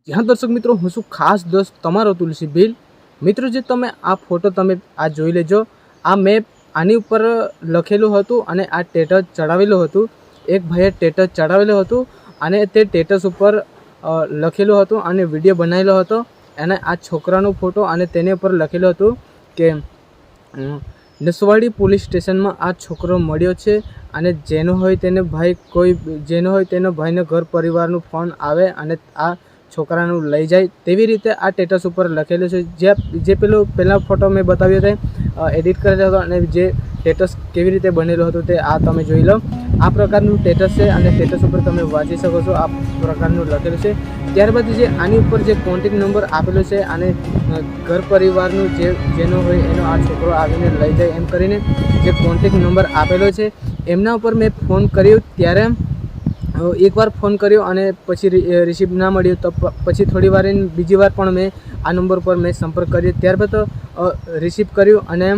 जी हाँ दर्शक मित्रों, हूँ छुं खास दोस्त तमारो तुलसी भील। मित्रों, जे तमे आ फोटो तमे आ जोई लेजो। आ मैं आनी उपर लखेलुं हतुं अने आ स्टेटस चढ़ावेलुं हतुं। एक भाઈએ स्टेटस चढ़ावेलुं हतुं अने ते स्टेटस उपर लखेलुं हतुं अने विडियो बनावेलो हतो। अने आ छोकरानो फोटो अने तेनी उपर लखेलुं हतुं के नसवाड़ी पोलीस स्टेशन में आ छोकरो मळ्यो छे अने जेनो होय तेने भाई कोई जेनो होय तेनो भाईने घर परिवारनो फोन आवे अने आ छोकराने लई जाए तेवी रीते आ स्टेटस पर लखेलुं छे। जे पेलो पहला फोटो मैं बताव्यो ते एडिट करेलो हतो अने जे स्टेटस केवी रीते बनेलो हतो ते आ तमे जोई लो। आ प्रकारनुं स्टेटस छे अने स्टेटस पर तमे वांची शको छो। आ प्रकारनुं लखेलुं छे। त्यारबाद जे आनी उपर जे कॉन्टेक्ट नंबर आपेलो छे अने घर परिवारनुं जेनो होय एनो आ छोकरो आवीने लई जाए एम करीने जे कॉन्टेक्ट नंबर आपेलो छे एमना उपर मैं फोन कर्यो। त्यारे एक बार फोन कर्यो अने पछी रिसीव ना मळ्यो तो पछी थोड़ी वार बीजी वार पण मैं आ नंबर पर मैं संपर्क कर्यो। त्यारबाद रिसीव कर्यो अने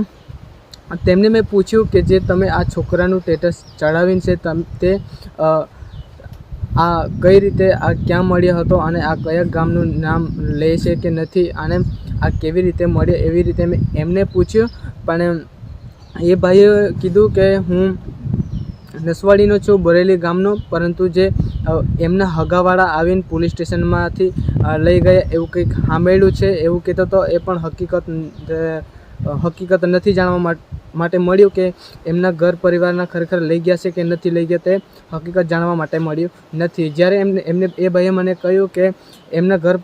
तेमने मैं पूछ्યું કે જે તમે આ છોકરાનું સ્ટેટસ ચડાવીને છે તે આ કઈ રીતે આ ક્યાં મળ્યો હતો અને આ કયા ગામનું નામ લે છે કે નથી અને આ કેવી રીતે મળ્યો એવી રીતે મેં એમને પૂછ્યું। પણ એ ભાઈએ કીધું કે હું નસવાડીનો છું, બોરેલી ગામનો, પરંતુ જે એમના હગાવાળા આવીને પોલીસ સ્ટેશનમાંથી લઈ ગયા એવું કંઈક સાંભળ્યું છે એવું કહેતો હતો। એ પણ હકીકત નથી જાણવા માટે મળ્યું કે એમના ઘર પરિવારના ખરેખર લઈ ગયા છે કે નથી લઈ ગયા તે હકીકત જાણવા માટે મળ્યું નથી। જ્યારે એમને એ ભાઈએ મને કહ્યું કે એમના ઘર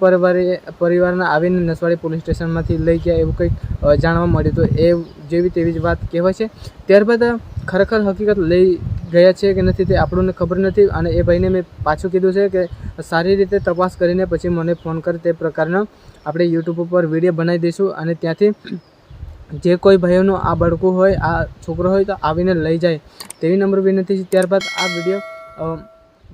પરિવારના આવીને નસવાડી પોલીસ સ્ટેશનમાંથી લઈ ગયા એવું કંઈક જાણવા મળ્યું। તો એ જેવી તેવી જ વાત કહેવાય છે। ત્યારબાદ ખરેખર હકીકત લઈ ગયા છે કે નથી તે આપણને ખબર નથી અને એ ભાઈને મેં પાછું કીધું છે કે સારી રીતે તપાસ કરીને પછી મને ફોન કરે તે પ્રકારનો આપણે યુટ્યુબ ઉપર વિડીયો બનાવી દઈશું અને ત્યાંથી જે કોઈ ભાઈઓનું આ બાળકું હોય, આ છોકરો હોય તો આવીને લઈ જાય તેવી નમ્ર વિનંતી છે। ત્યારબાદ આ વિડીયો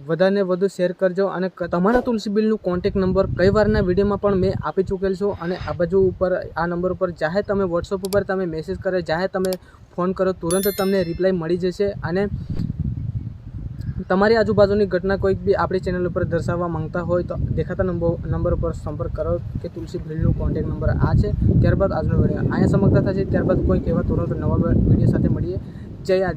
વધારે વધુ શેર કરજો અને તમારા તુલસી બિલનું કોન્ટેક્ટ નંબર કઈ વારના વિડીયોમાં પણ મેં આપી ચૂકેલ છું અને આ બાજુ ઉપર આ નંબર ઉપર ચાહે તમે વોટ્સઅપ ઉપર તમે મેસેજ કરો, ચાહે તમે ફોન કરો, તુરંત તમને રિપ્લાય મળી જશે। અને તમારી આજુબાજુની ઘટના કોઈક બી આપણી ચેનલ ઉપર દર્શાવવા માંગતા હોય તો દેખાતા નંબર ઉપર સંપર્ક કરો કે તુલસી ભીલનું કોન્ટેક્ટ નંબર આ છે। ત્યારબાદ આજનો વિડીયો અહીંયા સમાપ્ત થશે। ત્યારબાદ કોઈક એવા તુરંત નવા વિડીયો સાથે મળીએ। જય આદિ।